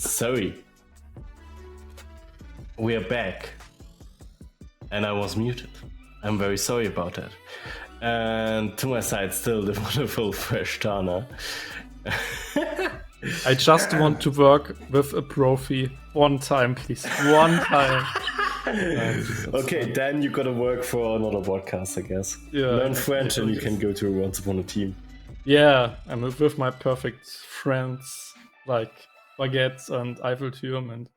Sorry. We are back. And I was muted. I'm very sorry about that. And to my side, still the wonderful Fresh Tana. I just want to work with a profi one time, please. One time. Okay, then you gotta work for another podcast, I guess. Yeah, Learn French and you can go to Once Upon a Team. Yeah, I'm with my perfect friends, like baguettes and Eiffelturm and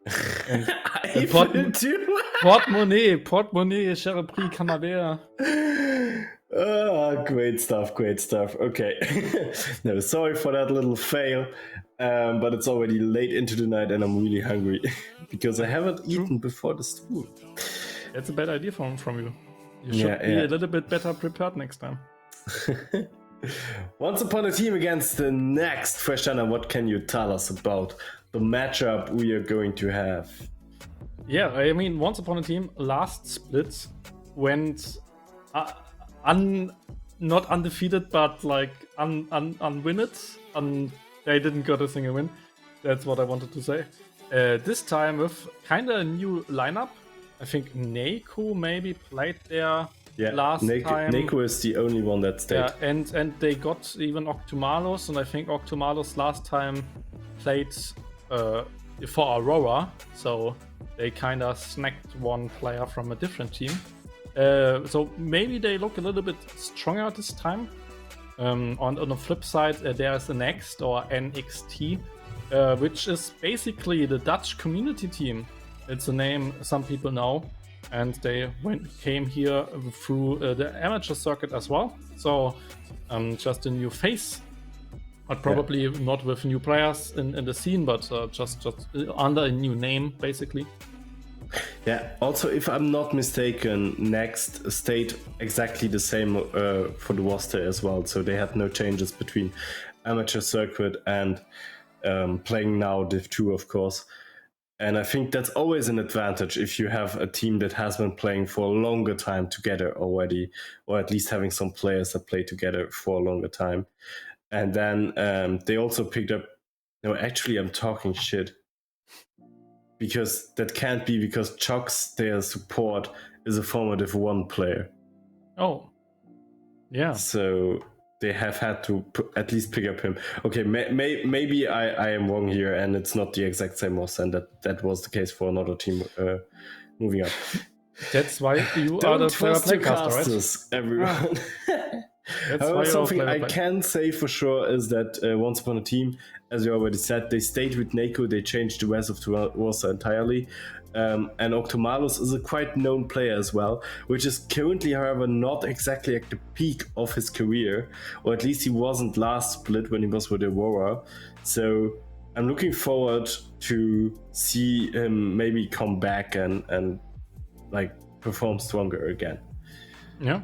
Portemonnaie, cher prix Canadair. Great stuff. Okay. No, sorry for that little fail, but it's already late into the night and I'm really hungry because I haven't eaten before the stream. That's a bad idea from you. You should be a little bit better prepared next time. Once Upon a Team against the next Fresh Tana. What can you tell us about the matchup we are going to have? Yeah, I mean, Once Upon a Team last split went not undefeated, but like unwinned. They didn't get a single win. That's what I wanted to say. This time with kind of a new lineup. I think Neiko maybe played there last time. Neiko is the only one that stayed. Yeah, and they got even Octomalos, and I think Octomalos last time played for Aurora, so they kind of snagged one player from a different team. So maybe they look a little bit stronger this time. On the flip side, there's NXT, which is basically the Dutch community team. It's a name some people know, and they came here through the amateur circuit as well. So just a new face, but probably not with new players in the scene, but just under a new name, basically. Yeah, also, if I'm not mistaken, Next stayed exactly the same for the roster as well. So they had no changes between amateur circuit and playing now Div 2, of course. And I think that's always an advantage if you have a team that has been playing for a longer time together already, or at least having some players that play together for a longer time. And then they also picked up... No, actually, I'm talking shit. Because that can't be, because Chuck's, their support, is a former Div 1 player. Oh. Yeah. So they have had to at least pick up him. Okay, maybe I am wrong here, and it's not the exact same roster, and that was the case for another team moving up. That's why you are the playcaster, right? Everyone. However, something I can say for sure is that Once Upon a Team, as you already said, they stayed with Neiko. They changed the rest of the roster entirely. And Octomalos is a quite known player as well, which is currently, however, not exactly at the peak of his career, or at least he wasn't last split when he was with Aurora. So I'm looking forward to see him maybe come back and like perform stronger again. Yeah.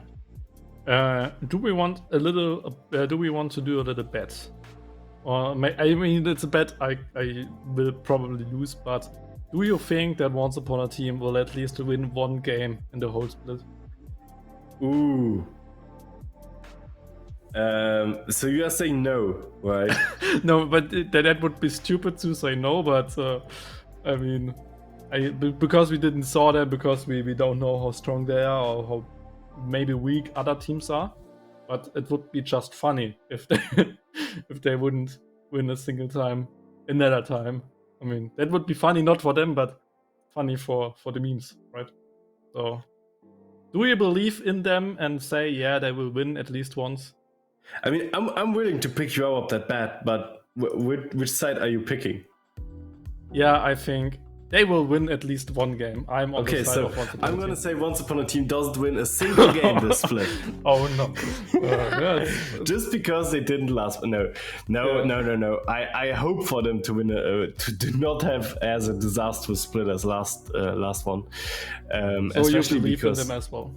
Do we want to do a little bet? Or I mean, it's a bet I will probably lose, but do you think that Once Upon a Team will at least win one game in the whole split? Ooh. So you are saying no, right? No, but that would be stupid to say no, but I mean, because we didn't saw them, because we don't know how strong they are or how maybe weak other teams are, but it would be just funny if they wouldn't win a single time another time. I mean, that would be funny not for them, but funny for the memes, right? So do you believe in them and say, yeah, they will win at least once? I mean, I'm willing to pick you up that bet, but which side are you picking? Yeah, I think they will win at least one game. I'm on the side of Once Upon a Team. I'm going to say Once Upon a Team doesn't win a single game this split. Oh, no. Just because they didn't last... No. I hope for them to win, to do not have as a disastrous split as last one. So especially you believe because... in them as well?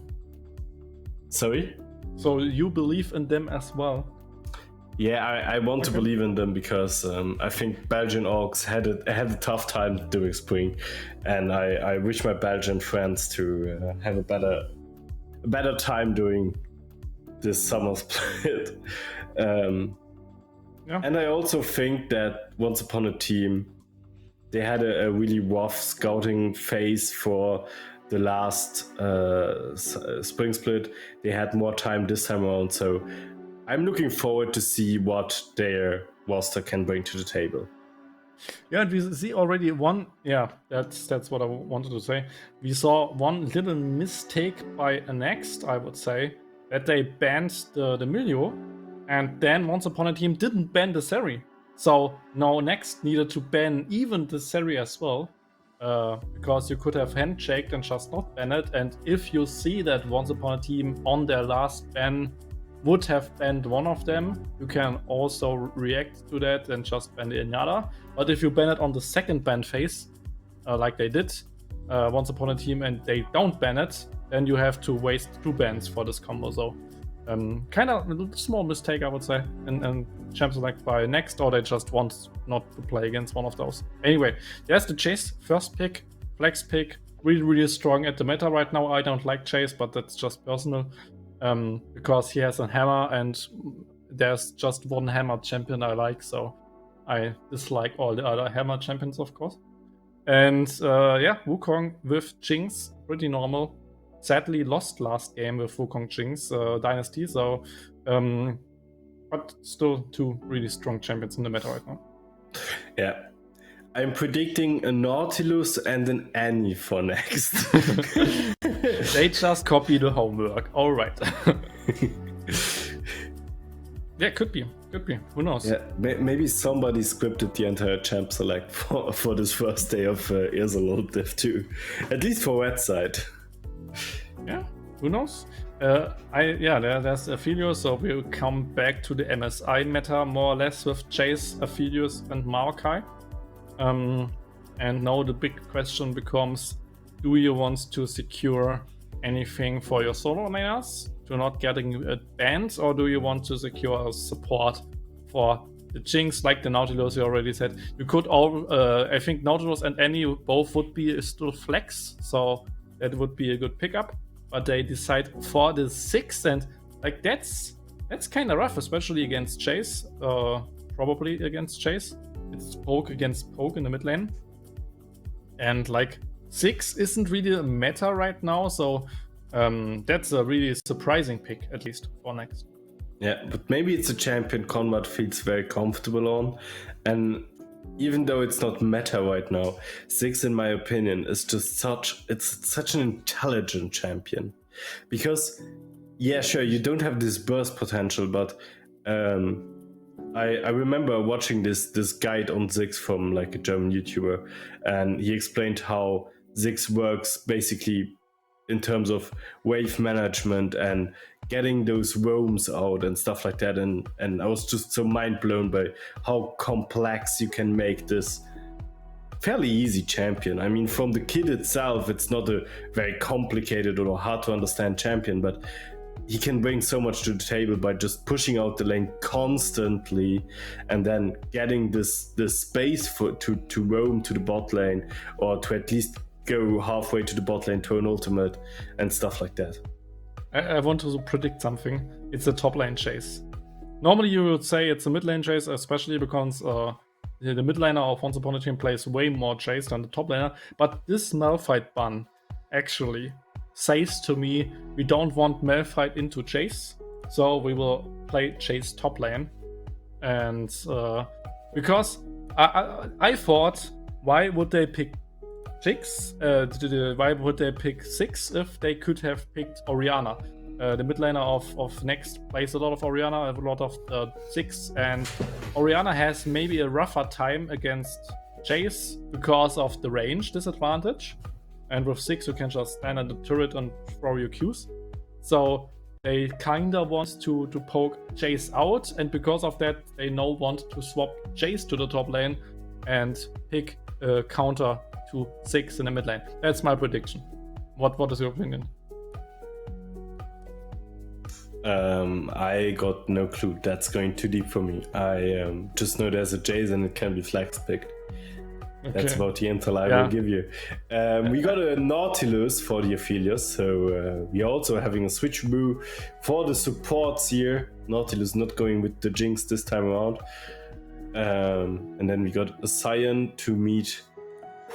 Sorry? So you believe in them as well? Yeah, I want to believe in them because I think Belgian Orcs had a tough time doing spring, and I wish my Belgian friends to have a better time doing this summer split. And I also think that Once Upon a Team, they had a really rough scouting phase for the last spring split. They had more time this time around, so I'm looking forward to see what their roster can bring to the table. Yeah, and we see already one. Yeah, that's what I wanted to say. We saw one little mistake by NXT, I would say, that they banned the Milio, and then Once Upon a Team didn't ban the Seri. So now NXT needed to ban even the Seri as well, because you could have handshaked and just not ban it. And if you see that Once Upon a Team on their last ban would have banned one of them, you can also react to that and just ban the Enyada. But if you ban it on the second ban phase, like they did Once Upon a Team, and they don't ban it, then you have to waste 2 bans for this combo. So kind of a small mistake, I would say, and Champs Select by NXT, or they just want not to play against one of those. Anyway, there's the Chase, first pick, flex pick, really strong at the meta right now. I don't like Chase, but that's just personal. Because he has a hammer, and there's just one hammer champion I like, so I dislike all the other hammer champions, of course. And yeah, Wukong with Jinx, pretty normal. Sadly lost last game with Wukong Jinx Dynasty, so but still 2 really strong champions in the meta right now. Yeah. I'm predicting a Nautilus and an Annie for next. They just copy the homework. All right. Yeah, could be. Who knows? Yeah, maybe somebody scripted the entire champ select for this first day of ESLOL Div 2. At least for Red side. Yeah, who knows? There's Aphelios, so we'll come back to the MSI meta more or less with Chase, Aphelios, and Maokai. And now the big question becomes, do you want to secure anything for your solo laners to not getting banned, or do you want to secure support for the Jinx, like the Nautilus you already said? You could I think Nautilus and Annie both would be still flex, so that would be a good pickup, but they decide for the 6, and like that's kind of rough, especially against Chase, probably against Chase. It's poke against poke in the mid lane. And like 6 isn't really a meta right now, so that's a really surprising pick, at least for next. Yeah, but maybe it's a champion Conrad feels very comfortable on. And even though it's not meta right now, 6, in my opinion, is just such an intelligent champion. Because, yeah, sure, you don't have this burst potential, but I remember watching this guide on Ziggs from like a German YouTuber, and he explained how Ziggs works basically in terms of wave management and getting those roams out and stuff like that. And I was just so mind blown by how complex you can make this fairly easy champion. I mean, from the kit itself, it's not a very complicated or hard to understand champion, but he can bring so much to the table by just pushing out the lane constantly and then getting this space to roam to the bot lane, or to at least go halfway to the bot lane to an ultimate and stuff like that. I want to predict something. It's a top lane chase. Normally you would say it's a mid lane chase, especially because the mid laner of Once Upon a Team plays way more chase than the top laner. But this Malphite ban actually says to me, we don't want Malphite into chase, so we will play chase top lane. And because I thought, why would they pick 6? Why would they pick 6 if they could have picked Orianna? The mid laner of Next plays a lot of Orianna, a lot of 6, and Orianna has maybe a rougher time against Chase because of the range disadvantage. And with 6, you can just stand at the turret and throw your Qs. So they kinda want to poke Chase out, and because of that, they now want to swap Chase to the top lane and pick a counter to 6 in the mid lane. That's my prediction. What is your opinion? I got no clue. That's going too deep for me. I just know there's a Jace and it can be flex picked. Okay. That's about the intel I will give you. We got a Nautilus for the Aphelios, so we are also having a switcheroo for the supports here. Nautilus not going with the Jinx this time around. And then we got a Sion to meet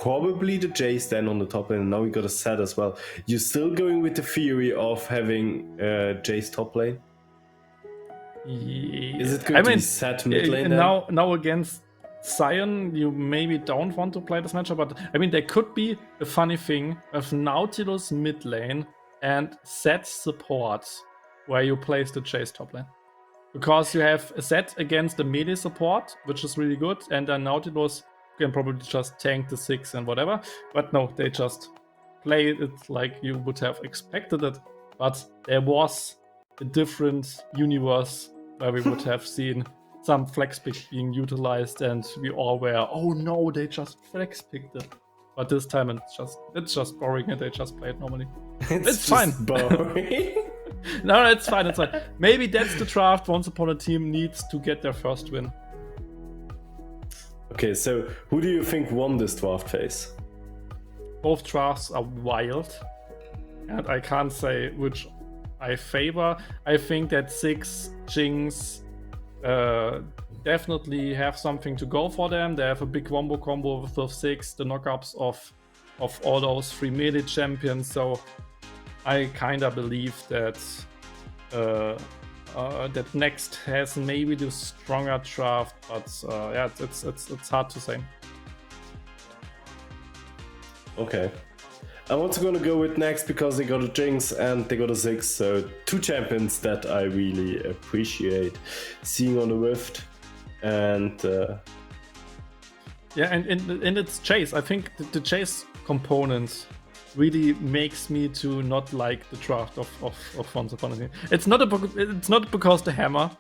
probably the Jace then on the top lane, and now we got a set as well. You're still going with the theory of having Jace top lane? Yeah. Is it going to be set mid lane then? Now against Sion, you maybe don't want to play this matchup, but I mean, there could be a funny thing of Nautilus mid lane and set support where you place the Jace top lane. Because you have a set against the melee support, which is really good, and then Nautilus can probably just tank the 6 and whatever. But no, they just play it like you would have expected it. But there was a different universe where we would have seen some flex pick being utilized, and we all were, oh no, they just flex picked it. But this time it's just boring, and they just play it normally. It's fine. Boring. No, it's fine. It's fine. Maybe that's the draft Once Upon a Team needs to get their first win. Okay, so who do you think won this draft phase? Both drafts are wild, and I can't say which I favor. I think that 6 Jinx definitely have something to go for them. They have a big wombo combo with 6, the knockups of all those 3 melee champions. So I kind of believe that that Next has maybe the stronger draft, but yeah, it's hard to say. Okay. I'm also gonna go with Next because they got a Jinx and they got a 6, so 2 champions that I really appreciate seeing on the Rift. And yeah, and it's Chase. I think the Chase component really makes me to not like the draft of Once Upon a Team. It's not because the hammer.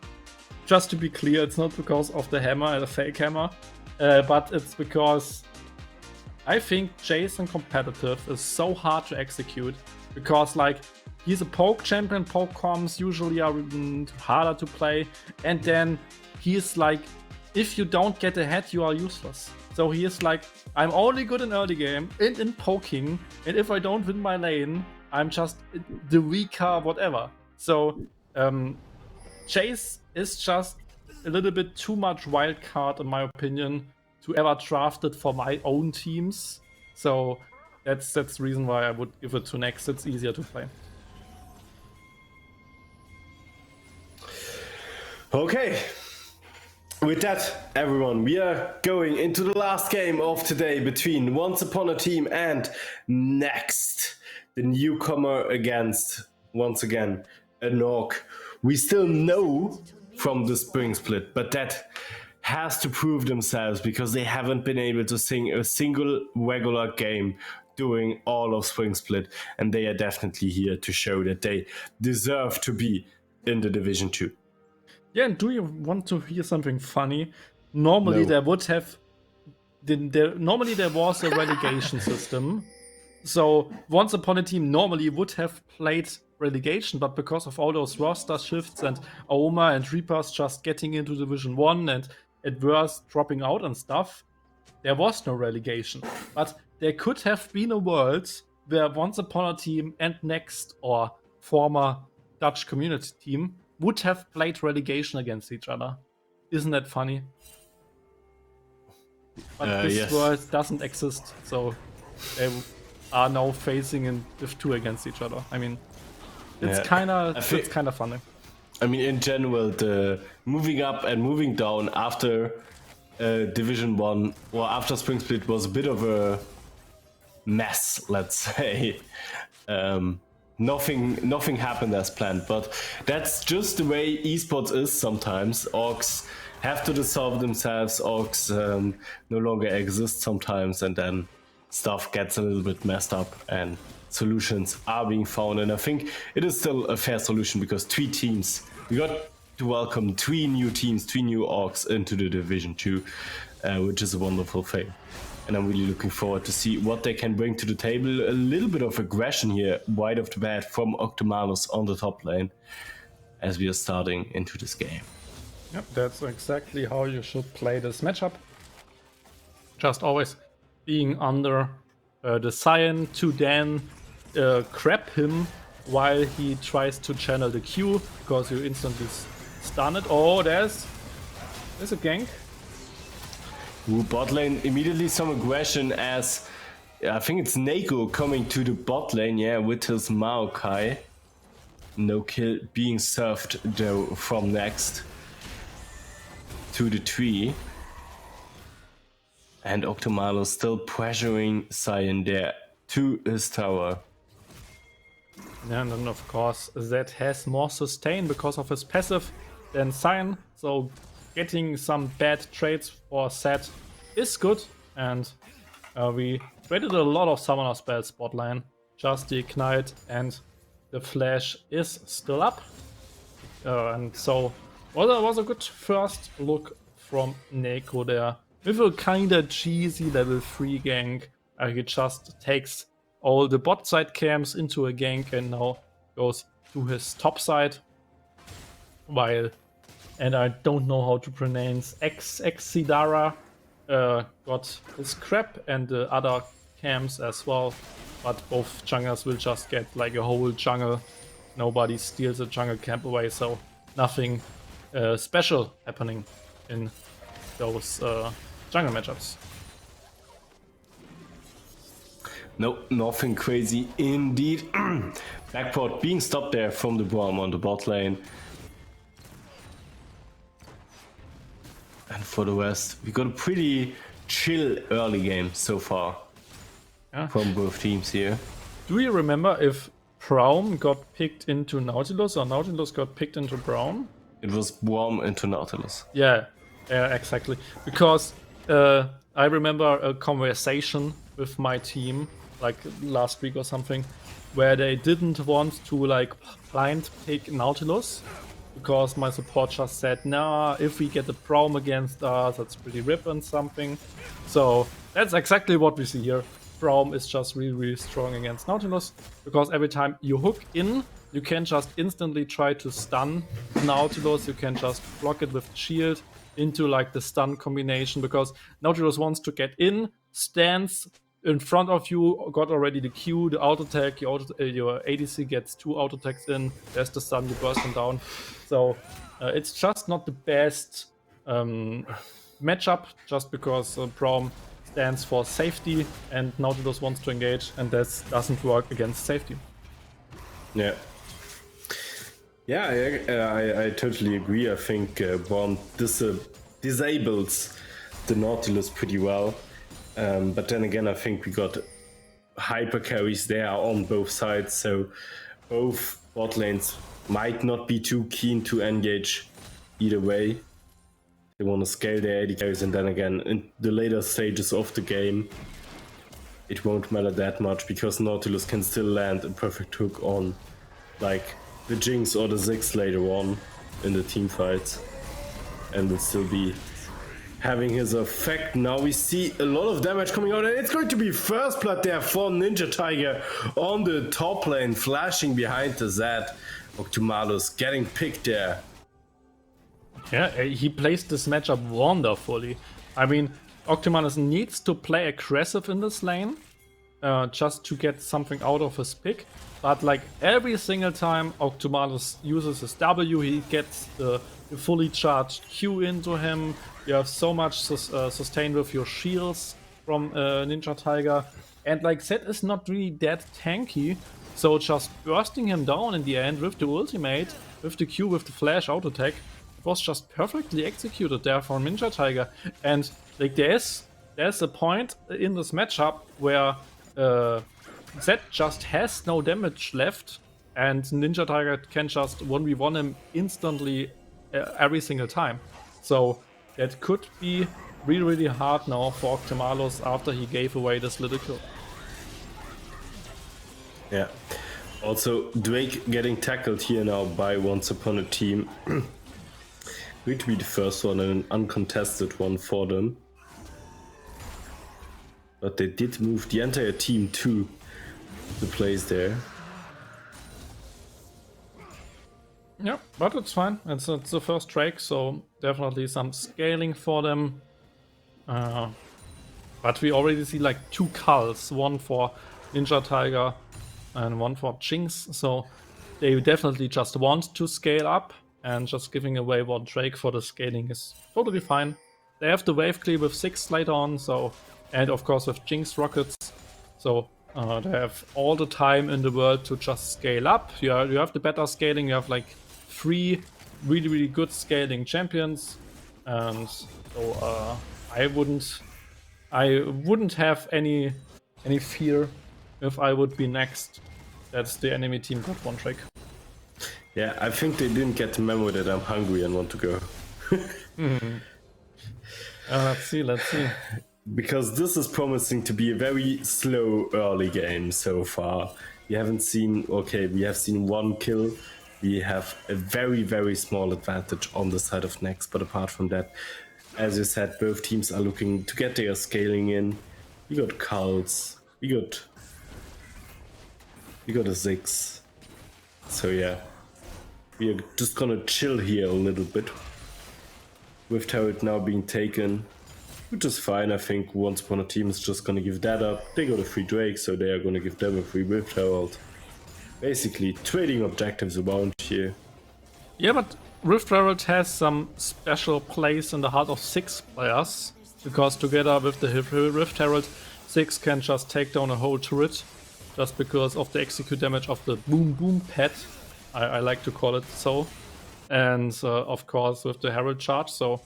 Just to be clear, it's not because of the hammer and the fake hammer, but it's because I think Jason competitive is so hard to execute because like he's a poke champion. Poke comms usually are harder to play, and then he's like, if you don't get ahead, you are useless. So he is like, I'm only good in early game and in poking, and if I don't win my lane, I'm just the weaker whatever. So Chase is just a little bit too much wild card in my opinion to ever draft it for my own teams. So that's the reason why I would give it to Next. It's easier to play. okay. With that, everyone, we are going into the last game of today between Once Upon a Team and Next, the newcomer against, once again, a Nog. We still know from the spring split, but that has to prove themselves because they haven't been able to sing a single regular game during all of spring split, and they are definitely here to show that they deserve to be in the Division 2. Yeah, and do you want to hear something funny? Normally there would have normally there was a relegation system. So Once Upon a Team normally would have played relegation, but because of all those roster shifts and Aoma and Reapers just getting into Division 1 and Adverse dropping out and stuff, there was no relegation. But there could have been a world where Once Upon a Team and Next, or former Dutch community team, would have played relegation against each other. Isn't that funny? But this world doesn't exist, so they are now facing in Div 2 against each other. I mean, it's kind of funny. I mean, in general, the moving up and moving down after Division 1 or after Spring Split was a bit of a mess, let's say. Nothing happened as planned, but that's just the way esports is sometimes. Orgs have to dissolve themselves, orgs no longer exist sometimes, and then stuff gets a little bit messed up and solutions are being found. And I think it is still a fair solution because 3 teams, we got to welcome 3 new teams, 3 new orgs into the Division 2, which is a wonderful thing. And I'm really looking forward to see what they can bring to the table. A little bit of aggression here, right off the bat, from Octomalus on the top lane as we are starting into this game. Yep, that's exactly how you should play this matchup. Just always being under the Sion to then crap him while he tries to channel the Q, because you instantly stun it. Oh, there's a gank. Bot lane immediately some aggression as Yeah, I think it's Neko coming to the bot lane, yeah, with his Maokai. No kill being served though from next to the tree. And Octomalo still pressuring Cyan there to his tower. Yeah, and then of course Zed has more sustain because of his passive than Cyan, so getting some bad trades for Zed is good, and we traded a lot of summoner spells bot lane, just the Ignite, and the Flash is still up, and so was a good first look from Neko there, with a kinda cheesy level 3 gank. He just takes all the bot side camps into a gank and now goes to his top side. While, and I don't know how to pronounce, Sidara got his crap and the other camps as well. But both junglers will just get like a whole jungle. Nobody steals a jungle camp away, so nothing special happening in those jungle matchups. No, nothing crazy indeed. Backport being stopped there from the Braum on the bot lane. And for the rest, we got a pretty chill early game so far from both teams here. Do you remember if Braum got picked into Nautilus or Nautilus got picked into Braum? It was Braum into Nautilus. Yeah, exactly. Because I remember a conversation with my team like last week or something, where they didn't want to like blind pick Nautilus because my support just said, nah, if we get the Braum against us, that's pretty rip and something. So that's exactly what we see here. Braum is just really strong against Nautilus, because every time you hook in, you can just instantly try to stun Nautilus, you can just block it with shield into like the stun combination, because Nautilus wants to get in, stands in front of you, got already the Q, the auto attack, your ADC gets 2 auto attacks in, there's the stun, you burst them down. So it's just not the best matchup, just because Braum stands for safety and Nautilus wants to engage, and that doesn't work against safety. Yeah. Yeah, I totally agree. I think Braum disables the Nautilus pretty well. But then again, I think we got hyper carries there on both sides, so both bot lanes might not be too keen to engage either way. They want to scale their AD carries, and then again, in the later stages of the game, it won't matter that much, because Nautilus can still land a perfect hook on like the Jinx or the Ziggs later on in the team fights, and will still be having his effect. Now we see a lot of damage coming out, and it's going to be first blood there for Ninja Tiger on the top lane, flashing behind the Zed. Octomalus getting picked there. Yeah, he plays this matchup wonderfully. I mean, Octomalus needs to play aggressive in this lane just to get something out of his pick. But like every single time Octomalus uses his W, he gets the fully charged Q into him. You have so much sustain with your shields from Ninja Tiger. And like Zed is not really that tanky, so just bursting him down in the end with the ultimate, with the Q, with the flash auto attack, it was just perfectly executed there for Ninja Tiger. And like there's a point in this matchup where Zed just has no damage left, and Ninja Tiger can just 1v1 him instantly every single time. So that could be really hard now for Octomalus after he gave away this little kill. Yeah. Also, Drake getting tackled here now by Once Upon a Team. Going to be the first one and an uncontested one for them. But they did move the entire team to the place there. Yeah, but it's fine. It's the first Drake, so definitely some scaling for them. But we already see like 2 culls, one for Ninja Tiger and one for Jinx, so they definitely just want to scale up, and just giving away one Drake for the scaling is totally fine. They have the wave clear with 6 later on, so, and of course with Jinx rockets, So they have all the time in the world to just scale up. You have the better scaling. You have like 3 really good scaling champions, and so I wouldn't have any fear if I would be next. That's the enemy team got 1 trick. Yeah, I think they didn't get the memo that I'm hungry and want to go. Let's see. Because this is promising to be a very slow early game so far. We have seen 1 kill. We have a very small advantage on the side of Next, but apart from that, as you said, both teams are looking to get their scaling in. We got cults, we got a 6. So yeah, we are just gonna chill here a little bit. With turret now being taken, which is fine. I think Once Upon a Team is just gonna give that up. They got a free Drake, so they are gonna give them a free Rift Herald. Basically, trading objectives around here. Yeah, but Rift Herald has some special place in the heart of 6 players, because together with the Rift Herald, 6 can just take down a whole turret, just because of the execute damage of the boom pad. I like to call it so. And of course with the Herald charge, so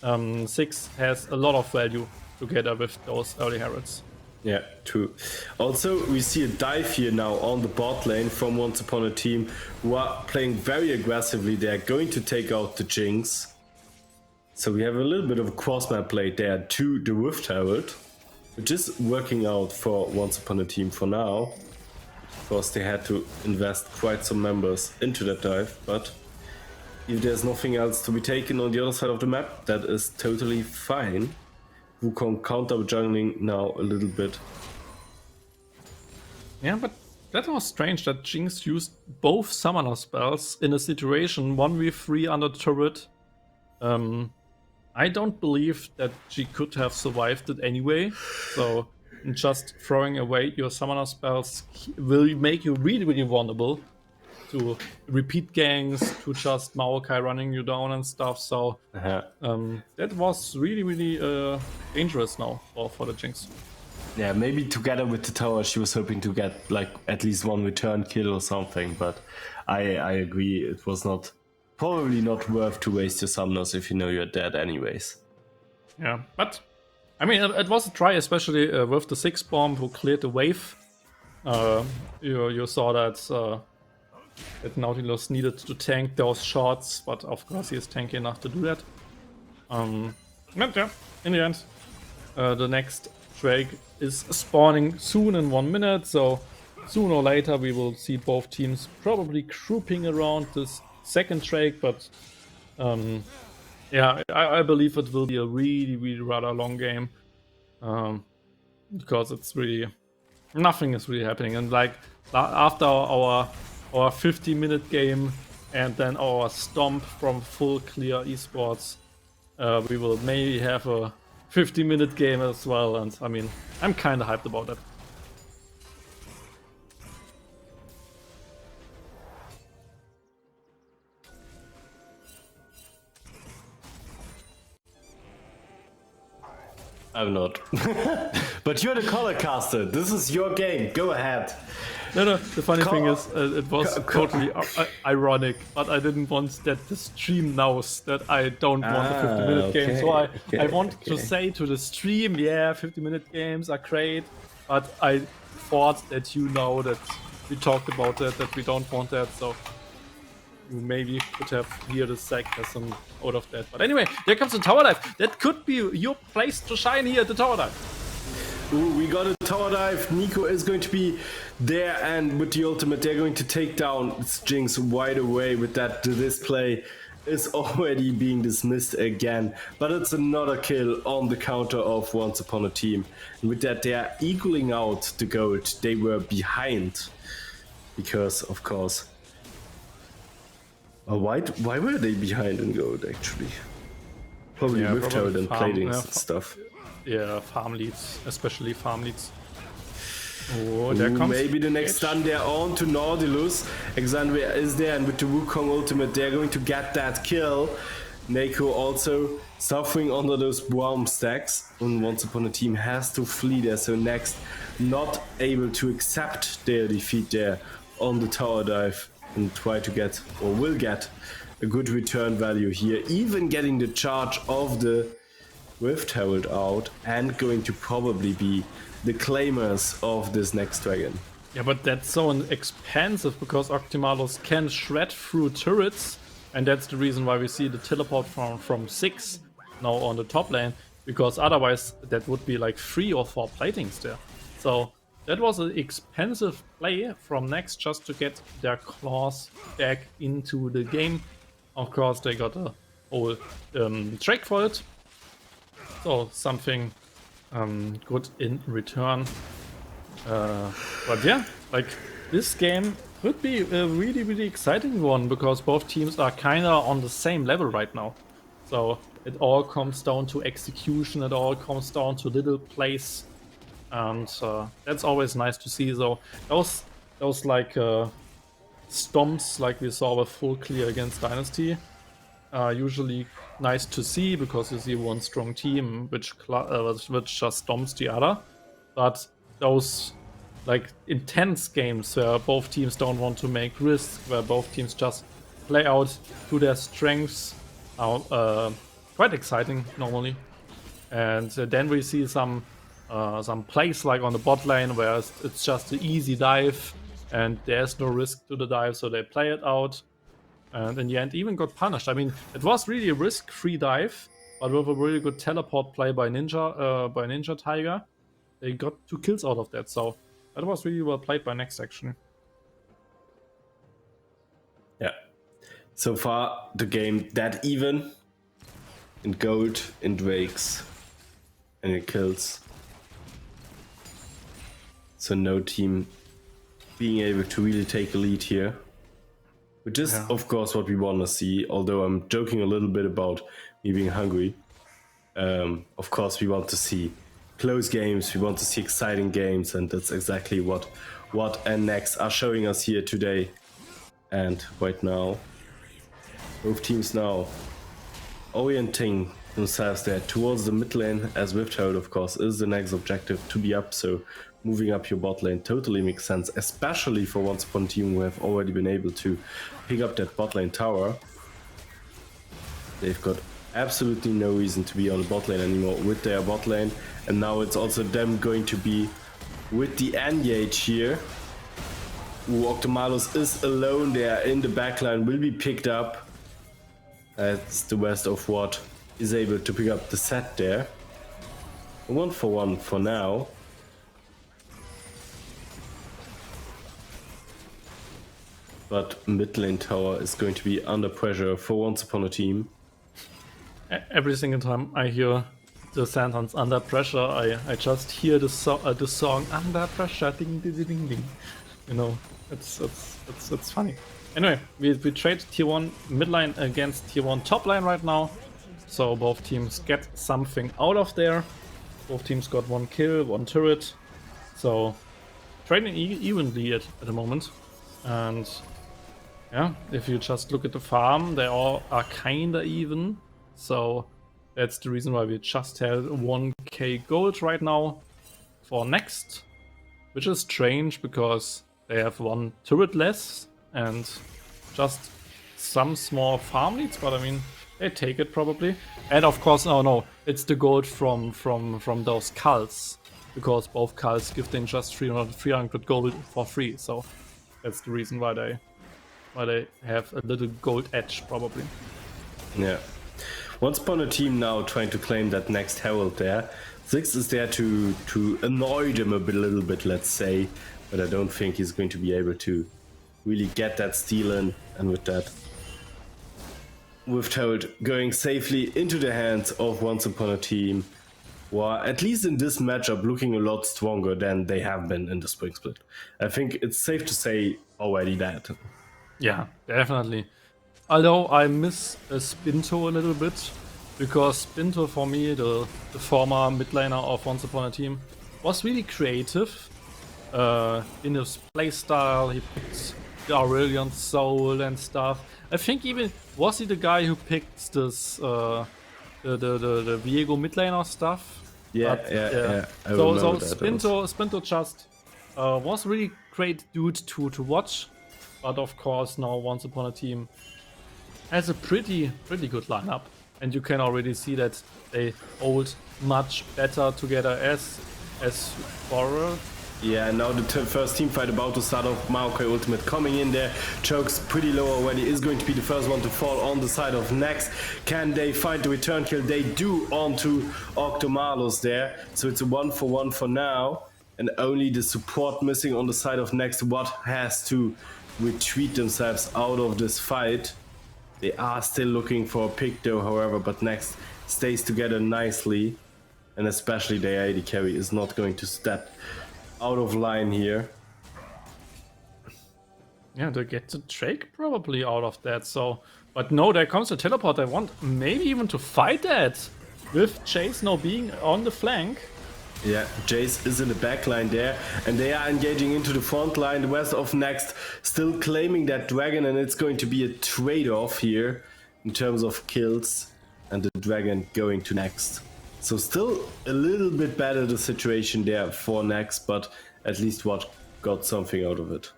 6 has a lot of value together with those early Heralds. Yeah, true. Also, we see a dive here now on the bot lane from Once Upon a Team, who are playing very aggressively. They are going to take out the Jinx. So we have a little bit of a cross-map play there to the Rift Herald, which is working out for Once Upon a Team for now. Of course, they had to invest quite some members into that dive, but if there's nothing else to be taken on the other side of the map, that is totally fine. Wukong counter jungling now a little bit. Yeah, but that was strange that Jinx used both summoner spells in a situation 1v3 under the turret. I don't believe that she could have survived it anyway. So just throwing away your summoner spells will make you really vulnerable to repeat ganks, to just Maokai running you down and stuff. So that was really dangerous now for the Jinx. Yeah, maybe together with the tower she was hoping to get like at least 1 return kill or something, but I agree it was probably not worth to waste your summoners if you know you're dead anyways. Yeah, but I mean it was a try, especially with the 6 bomb who cleared the wave. You saw that Nautilus needed to tank those shots, but of course he is tanky enough to do that. But yeah, in the end, the next Drake is spawning soon in 1 minute, so sooner or later we will see both teams probably grouping around this second Drake, but yeah, I believe it will be a really rather long game, because it's really nothing is really happening, and like after our 50-minute game and then our stomp from full clear esports, we will maybe have a 50-minute game as well, and I mean I'm kind of hyped about that. I'm not. But you're the color caster. This is your game. Go ahead. No, the funny thing is, it was totally ironic, but I didn't want that the stream knows that I don't want a 50-minute game. So I want to say to the stream, yeah, 50-minute games are great, but I thought that you know that we talked about that we don't want that, so you maybe could have heard the sarcasm out of that. But anyway, here comes the tower dive. That could be your place to shine here at the tower dive. Ooh, we got a tower dive. Nico is going to be there, and with the ultimate, they're going to take down Jinx right away with that. The display is already being dismissed again, but it's another kill on the counter of Once Upon a Team. And with that, they are equaling out the gold. They were behind because, of course... why were they behind in gold, actually? Probably Rift Herald and plating stuff. Yeah, farm leads, especially farm leads. Oh, there comes maybe the next stun they're on to Nautilus. Exandria is there, and with the Wukong ultimate, they're going to get that kill. Neko also suffering under those bomb stacks, and Once Upon a Team has to flee there, so Next not able to accept their defeat there on the tower dive and try to get, or will get, a good return value here, even getting the charge of the Rift Herald out and going to probably be the claimers of this next dragon. Yeah, but that's so expensive because Octimalos can shred through turrets, and that's the reason why we see the teleport from 6 now on the top lane, because otherwise that would be like 3 or 4 platings there. So that was an expensive play from Next just to get their claws back into the game. Of course, they got a whole track for it, so something good in return. But yeah, like this game could be a really, really exciting one because both teams are kind of on the same level right now. So it all comes down to execution, it all comes down to little plays, and that's always nice to see. So those like stomps like we saw with full clear against Dynasty are usually nice to see because you see one strong team which just stomps the other. But those like intense games where both teams don't want to make risks, where both teams just play out to their strengths, are quite exciting normally. And then we see some plays like on the bot lane where it's just an easy dive and there's no risk to the dive, so they play it out and in the end even got punished. I mean, it was really a risk-free dive, but with a really good teleport play by Ninja Tiger, they got 2 kills out of that. So that was really well played by Next, actually. Yeah. So far, the game that even in gold, in Drakes, and in kills. So no team being able to really take a lead here. Which is, of course, what we want to see, although I'm joking a little bit about me being hungry. Of course, we want to see close games, we want to see exciting games, and that's exactly what NX are showing us here today. And right now, both teams now orienting themselves there towards the mid lane, as Rift Herald, of course, is the next objective to be up, so moving up your bot lane totally makes sense, especially for Once Upon a Team who have already been able to pick up that bot lane tower. They've got absolutely no reason to be on the bot lane anymore with their bot lane, and now it's also them going to be with the Engage here. Ooh, Octimalos is alone there in the backline, will be picked up. That's the rest of what is able to pick up the set there. 1-for-1 for now. But mid lane tower is going to be under pressure for Once Upon a Team. Every single time I hear the sentence "under pressure," I just hear the song "Under Pressure," ding ding ding ding. You know, it's funny. Anyway, we trade tier 1 mid lane against tier 1 top lane right now, so both teams get something out of there. Both teams got 1 kill, 1 turret, so trading evenly at the moment. And yeah, if you just look at the farm, they all are kinda even. So that's the reason why we just had 1k gold right now for Next, which is strange because they have 1 turret less and just some small farm leads, but I mean, they take it probably. And of course, no, it's the gold from those cults, because both cults give them just 300 gold for free. So that's the reason why they have a little gold edge probably. Yeah. Once Upon a Team now trying to claim that next Herald there. Ziggs is there to annoy them a little bit, let's say, but I don't think he's going to be able to really get that steal in, and with that, Rift Herald going safely into the hands of Once Upon a Team, who are, at least in this matchup, looking a lot stronger than they have been in the Spring Split. I think it's safe to say already that. Yeah, definitely. Although I miss Spinto a little bit, because Spinto for me, the former mid laner of Once Upon a Team, was really creative in his playstyle. He picked the Aurelion Soul and stuff. I think even was he the guy who picked this the Viego mid laner stuff? Yeah, But, yeah. I So remember that. Spinto just was really great dude to watch, but of course now Once Upon a Team has a pretty good lineup, and you can already see that they hold much better together as for. Yeah, now the first team fight about to start off. Maokai Ultimate coming in there. Chokes pretty low already. Is going to be the first one to fall on the side of Next. Can they find the return kill? They do onto Octomalos there. So it's a 1-for-1 for now. And only the support missing on the side of Next. What has to retreat themselves out of this fight. They are still looking for a pick though, however, but Next stays together nicely. And especially the AD carry is not going to step out of line here. Yeah, they get the Drake probably out of that. So, but no, there comes the teleport. I want maybe even to fight that with Chase now being on the flank. Yeah, Jace is in the back line there, and they are engaging into the front line. The rest of Next still claiming that dragon, and it's going to be a trade-off here in terms of kills, and the dragon going to Next. So still a little bit better the situation there for Next, but at least what got something out of it.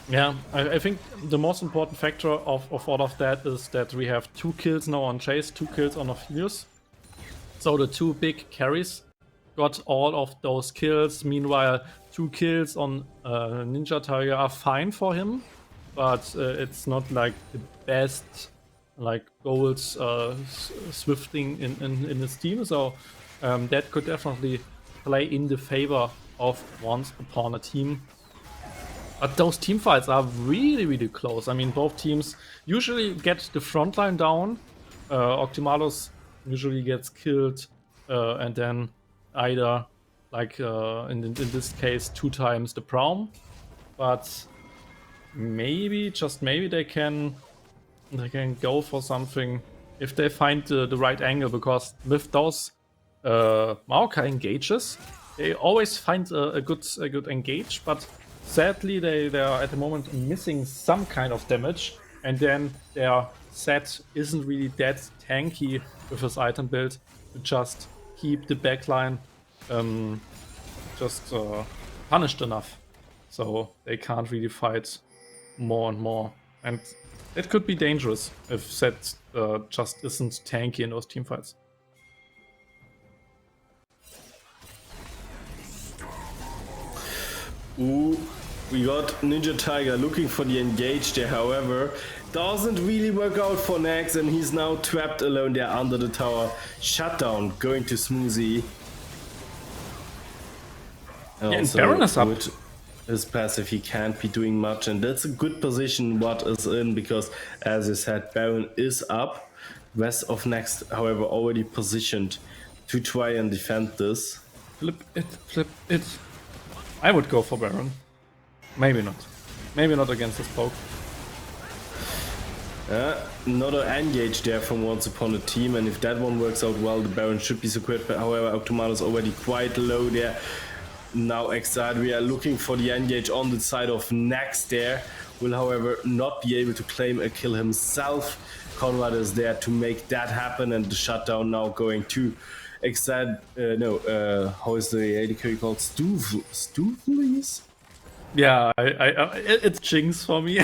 Yeah, I think the most important factor of all of that is that we have 2 kills now on Chase, 2 kills on Ophidius. So the 2 big carries got all of those kills. Meanwhile, 2 kills on Ninja Tiger are fine for him, but it's not like the best like goals swifting in his team. So that could definitely play in the favor of Once Upon a Team. But those team fights are really close. I mean, both teams usually get the front line down. Octomalos usually gets killed, and then either, like in this case, 2 times the Braum. But maybe, just maybe, they can go for something if they find the right angle. Because with those Maokai engages, they always find a good engage, but sadly, they are at the moment missing some kind of damage, and then their set isn't really that tanky with his item build to just keep the backline punished enough. So they can't really fight more and more. And it could be dangerous if set just isn't tanky in those teamfights. Ooh, we got Ninja Tiger looking for the engage there, however, doesn't really work out for Nex, and he's now trapped alone there under the tower. Shutdown going to Smoothie. And Baron is up. With his passive, he can't be doing much, and that's a good position what is in, because as you said, Baron is up. Rest of Next, however, already positioned to try and defend this. Flip it. I would go for Baron. Maybe not. Maybe not against this poke. Another engage there from Once Upon a Team, and if that one works out well, the Baron should be secured. But however, Octomato is already quite low there. Now Exile, we are looking for the engage on the side of Next there. Will, however, not be able to claim a kill himself. Conrad is there to make that happen, and the shutdown now going to Exile. How is the AD carry called? Stuvlis? Yeah, it's Jinx for me.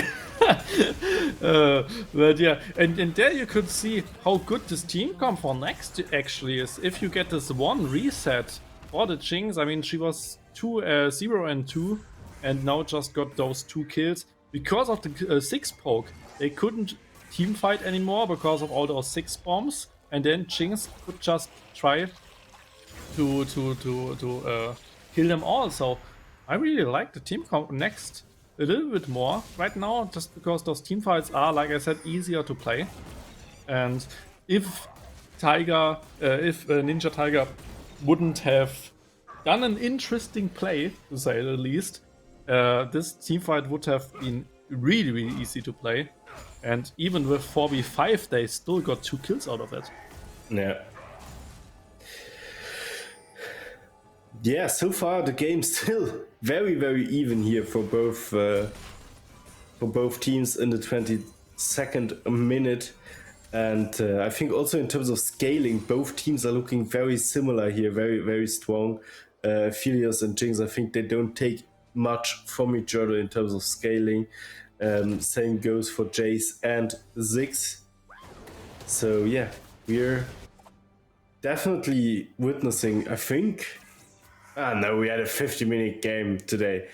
But yeah, and there you could see how good this team comp for Next actually is. If you get this one reset for the Jinx, I mean, she was 0 and 2, and now just got those 2 kills. Because of the 6 poke, they couldn't team fight anymore because of all those 6 bombs, and then Jinx could just try to kill them all. So I really like the team comp Next a little bit more right now, just because those team fights are, like I said, easier to play. And if Ninja Tiger wouldn't have done an interesting play, to say the least, this team fight would have been really easy to play. And even with 4v5, they still got 2 kills out of it. Yeah. Yeah, so far the game's still very even here for both for both teams in the 22nd minute. And I think also in terms of scaling, both teams are looking very similar here, very, very strong. Philios and Jinx, I think they don't take much from each other in terms of scaling. Same goes for Jace and Ziggs. So yeah, we're definitely witnessing, I think... no, we had a 50-minute game today.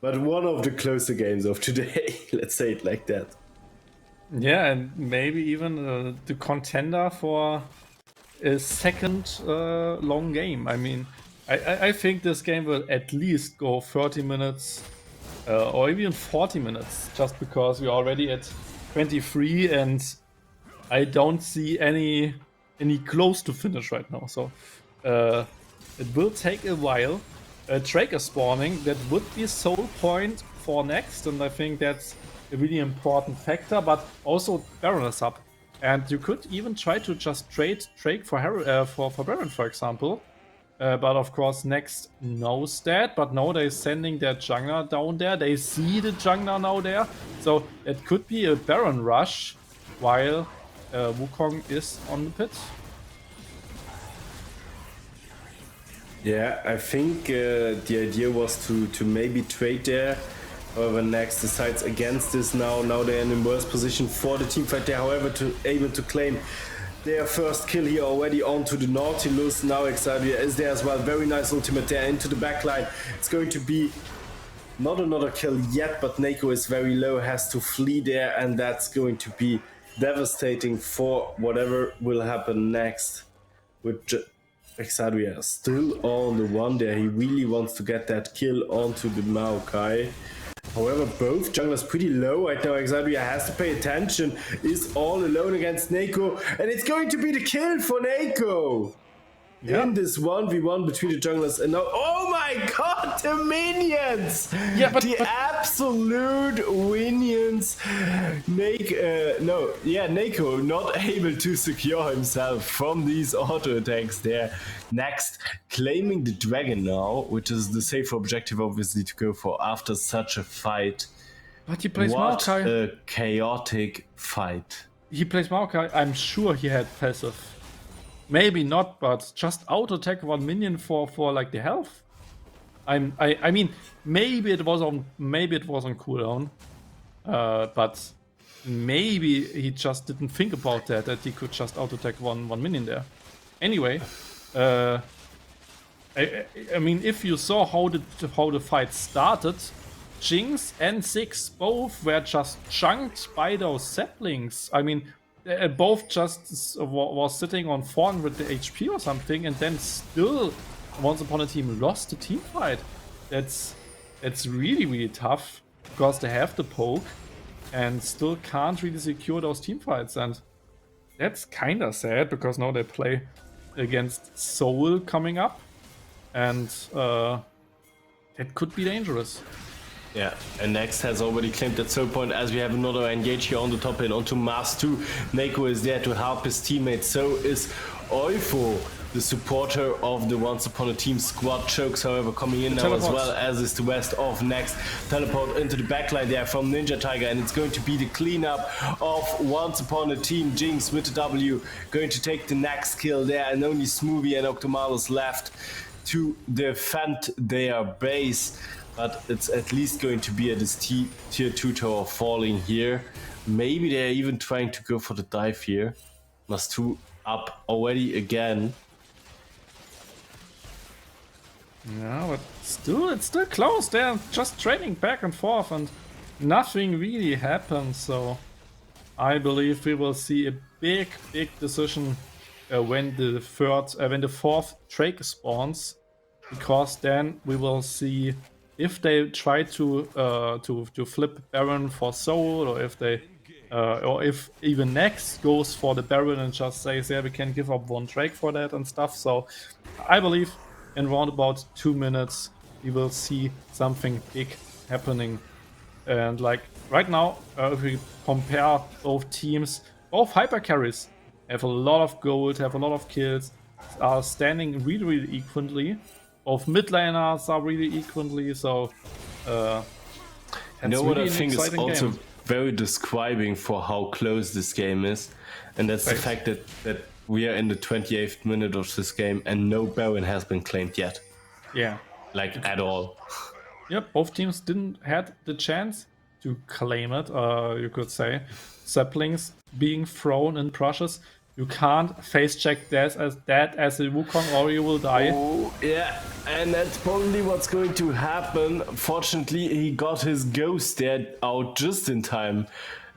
But one of the closer games of today, let's say it like that. Yeah, and maybe even the contender for a second long game. I mean, I think this game will at least go 30 minutes or even 40 minutes, just because we're already at 23 and I don't see any close to finish right now. So it will take a while. Traker spawning, that would be soul point for next, and I think that's a really important factor, but also Baron is up. And you could even try to just trade Drake for Baron, for example. But of course, Next knows that. But now they're sending their jungler down there. They see the jungler now there. So it could be a Baron rush while Wukong is on the pit. Yeah, I think the idea was to maybe trade there. However, Next decides against this now. Now they're in a worse position for the teamfight. They're, however, able to claim their first kill here already onto the Nautilus. Now Exadia is there as well. Very nice ultimate there into the backline. It's going to be not another kill yet, but Neko is very low, has to flee there, and that's going to be devastating for whatever will happen next. With Exadia still on the one there. He really wants to get that kill onto the Maokai. However, both junglers pretty low right now. Exadia has to pay attention, is all alone against Neko, and it's going to be the kill for Neko! Yep. In this 1v1 between the junglers, and now, oh my god, the minions! Yeah, but absolute minions make, Neko not able to secure himself from these auto attacks there. Next, claiming the dragon now, which is the safer objective obviously to go for after such a fight. But he plays what Maokai. A chaotic fight. He plays Maokai, I'm sure he had passive. Maybe not, but just auto attack one minion for like the health. I mean, maybe it was on cooldown, but maybe he just didn't think about that he could just auto attack one minion there. Anyway, I mean, if you saw how the fight started, Jinx and Ziggs both were just chunked by those saplings. I mean, both just was sitting on 400 HP or something, and then still, once upon a team, lost the team fight. That's really, really tough, because they have the poke and still can't really secure those team fights, and that's kind of sad, because now they play against Soul coming up, and that could be dangerous. Yeah, and Next has already claimed that soul point, as we have another engage here on the top and onto Mars 2. Neko is there to help his teammates, so is Eufo, the supporter of the Once Upon a Team squad. Chokes, however, coming in now as well, as is the rest of Next. Teleport into the backline there from Ninja Tiger, and it's going to be the cleanup of Once Upon a Team. Jinx with the W, going to take the next kill there, and only Smoothie and Octomalus left to defend their base. But it's at least going to be at this tier 2 tower falling here. Maybe they're even trying to go for the dive here. Must 2 up already again. Yeah, but it's still close. They're just trading back and forth, and nothing really happens. So I believe we will see a big decision when the fourth Drake spawns, because then we will see if they try to flip Baron for Soul, or if they or if even Next goes for the Baron and just says, yeah, we can give up one Drake for that and stuff. So I believe in around about 2 minutes we will see something big happening. And like right now, if we compare both teams, both hyper carries have a lot of gold, have a lot of kills, are standing really equally. Both mid laners are really equally, so You know what I think is exciting also game. very describing for how close this game is, and that's the fact that we are in the 28th minute of this game and no Baron has been claimed yet, Yeah. like at all. Yep, both teams didn't had the chance to claim it, you could say. Saplings being thrown in brushes. You can't face check that as a Wukong or you will die. Oh, yeah, and that's probably what's going to happen. Fortunately, he got his ghost there out just in time.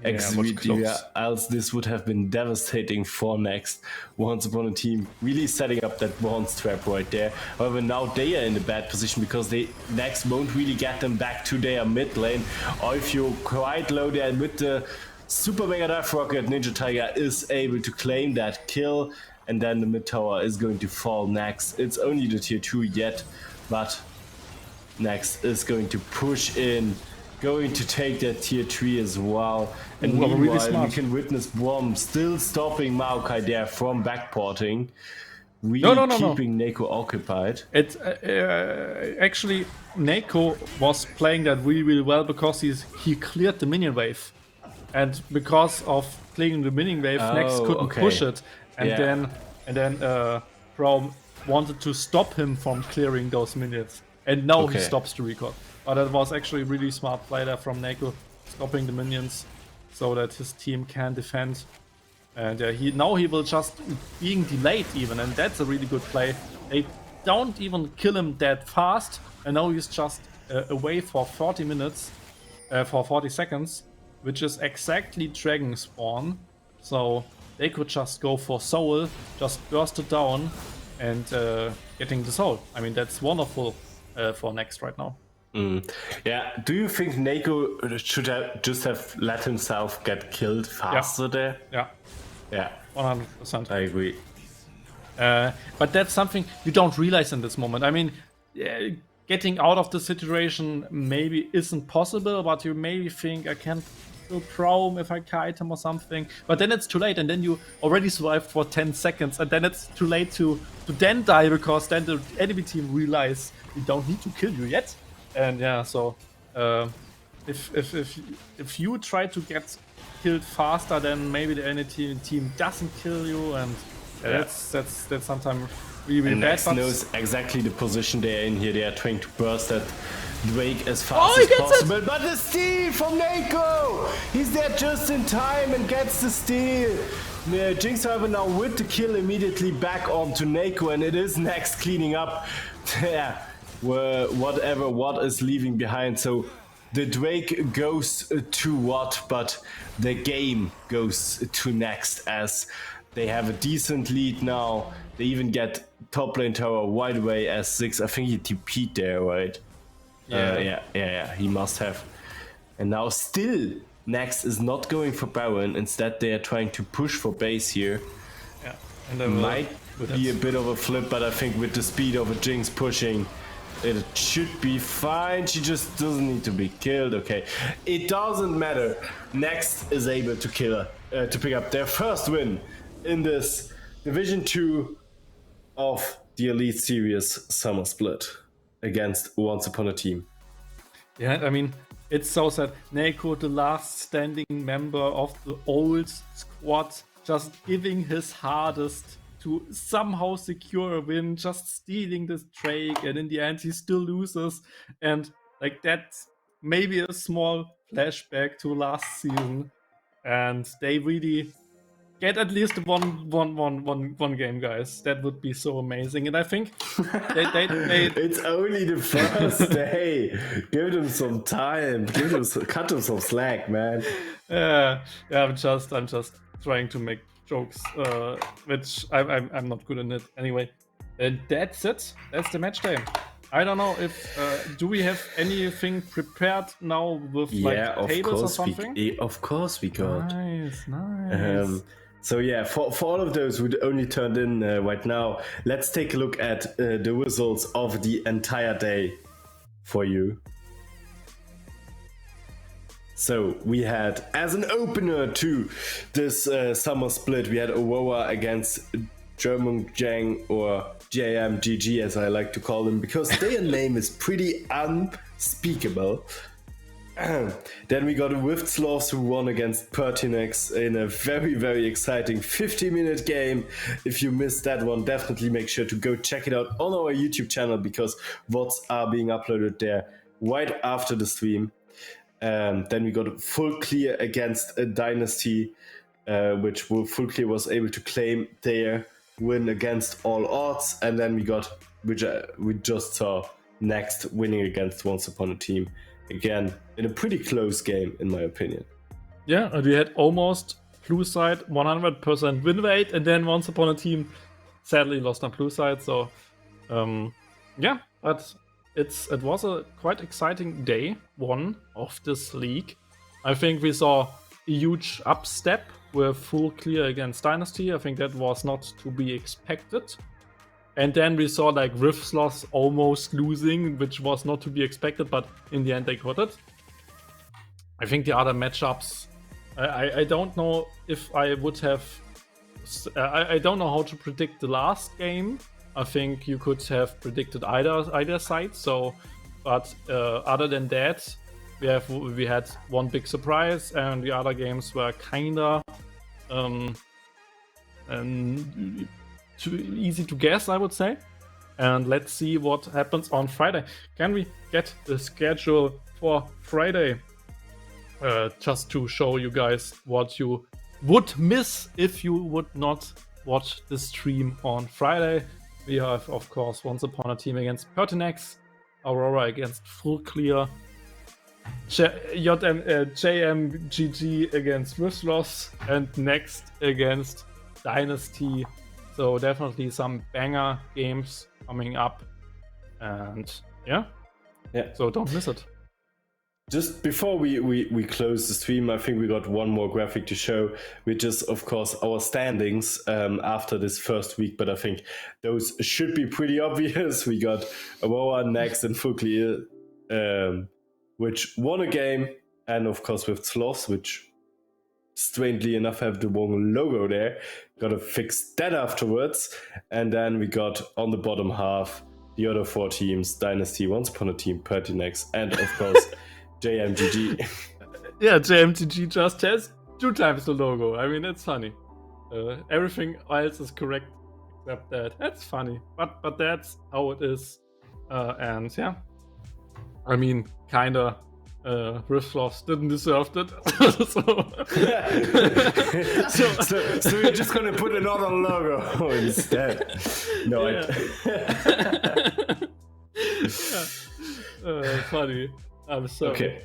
Else this would have been devastating for Next. Once Upon a Team really setting up that bronze trap right there. However, now they are in a bad position because Next won't really get them back to their mid lane. Or if you're quite low there with the Super Mega Dive Rocket, Ninja Tiger is able to claim that kill, and then the mid tower is going to fall next. It's only the tier 2 yet, but Next is going to push in, going to take that tier 3 as well. And meanwhile, really we can witness Brom still stopping Maokai there from backporting, really keeping Neko occupied. Actually, Neko was playing that really well because he cleared the minion wave. And because of clearing the minion wave, Next couldn't push it. And then Braum wanted to stop him from clearing those minions. And now he stops the recall. But that was actually really smart play there from Neko, stopping the minions so that his team can defend. And he will just being delayed even, and that's a really good play. They don't even kill him that fast, and now he's just away for 40 minutes, for 40 seconds. Which is exactly Dragon Spawn, so they could just go for Soul, just burst it down, and getting the Soul. I mean, that's wonderful for Next right now. Yeah, do you think Neko should have just have let himself get killed faster there? Yeah, 100%. I agree. But that's something you don't realize in this moment. I mean, getting out of the situation maybe isn't possible, but you maybe think I can kill Braum if I kite him or something. But then it's too late, and then you already survived for 10 seconds, and then it's too late to then die because then the enemy team realize we don't need to kill you yet. And yeah, so if you try to get killed faster, then maybe the enemy team doesn't kill you, and that's sometimes really bad. Next knows exactly the position they're in here. They are trying to burst that Drake as fast as possible. But the steal from Neko! He's there just in time and gets the steal. Jinx, however, now with the kill immediately back onto Neko, and it is Next cleaning up what is leaving behind. So the Drake goes to what, but the game goes to Next as they have a decent lead now. They even get top lane tower wide away as 6. I think he TP'd there, right? Yeah, he must have. And now still Next is not going for Baron. Instead they are trying to push for base here. Yeah, and might be a bit of a flip, but I think with the speed of a Jinx pushing, it should be fine. She just doesn't need to be killed. Okay, it doesn't matter. Next is able to to pick up their first win in this Division 2 of the Elite Series Summer Split against Once Upon a Team. Yeah, I mean, it's so sad. Neko, the last standing member of the old squad, just giving his hardest to somehow secure a win, just stealing this Drake, and in the end he still loses. And like that's maybe a small flashback to last season. And they really get at least one game, guys. That would be so amazing. And I think they it's only the first day. Give them some time. Cut them some slack, man. Yeah. I'm just trying to make jokes, which I'm not good in it anyway. And that's it. That's the match day. I don't know if do we have anything prepared now with like tables or something? Of course we got. Nice. So yeah, for all of those who only turned in right now, let's take a look at the results of the entire day for you. So we had, as an opener to this summer split, we had Aurora against German Jang, or JMGG as I like to call them, because their name is pretty unspeakable. Then we got a Wiftsloss who won against Pertinex in a very, very exciting 50-minute game. If you missed that one, definitely make sure to go check it out on our YouTube channel because VODs are being uploaded there right after the stream. Then we got a Full Clear against a Dynasty, which Full Clear was able to claim their win against all odds. And then we got, which we just saw, Next winning against Once Upon a Team. Again, in a pretty close game, in my opinion. Yeah, and we had almost blue side 100% win rate, and then Once Upon a Team sadly lost on blue side. So, yeah, but it was a quite exciting day one of this league. I think we saw a huge upstep with Full Clear against Dynasty. I think that was not to be expected. And then we saw like Wiftsloss almost losing, which was not to be expected, but in the end they got it. I think the other matchups, I don't know if I would have... I don't know how to predict the last game. I think you could have predicted either side. So, but other than that, we had one big surprise, and the other games were kinda too easy to guess, I would say. And let's see what happens on Friday. Can we get the schedule for Friday? Just to show you guys what you would miss if you would not watch the stream on Friday. We have, of course, Once Upon a Team against Pertinex, Aurora against Full Clear, JMGG against Wiftsloss, and Next against Dynasty. So definitely some banger games coming up, and yeah. So don't miss it. Just before we close the stream, I think we got one more graphic to show, which is, of course, our standings after this first week. But I think those should be pretty obvious. We got Aurora, Next, and Full Clear, which won a game, and of course with Sloths, which strangely enough have the wrong logo there. Gotta fix that afterwards. And then we got on the bottom half the other four teams: Dynasty, Once Upon a Team, Pertinex, and of course JMGG. Yeah, JMGG just has 2 times the logo. I mean, it's funny. Everything else is correct except that. That's funny, but that's how it is. And yeah, I mean, kinda. Wiftsloss didn't deserve it. So we're just gonna put another logo instead. No, yeah. Funny. I'm sorry. Okay.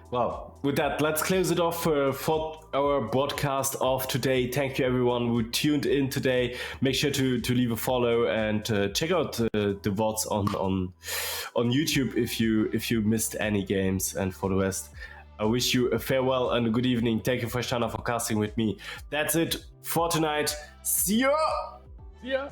Well, with that, let's close it off for our broadcast of today. Thank you, everyone who tuned in today. Make sure to leave a follow and check out the VODs on YouTube if you missed any games. And for the rest, I wish you a farewell and a good evening. Thank you for casting with me. That's it for tonight. See ya! Yeah.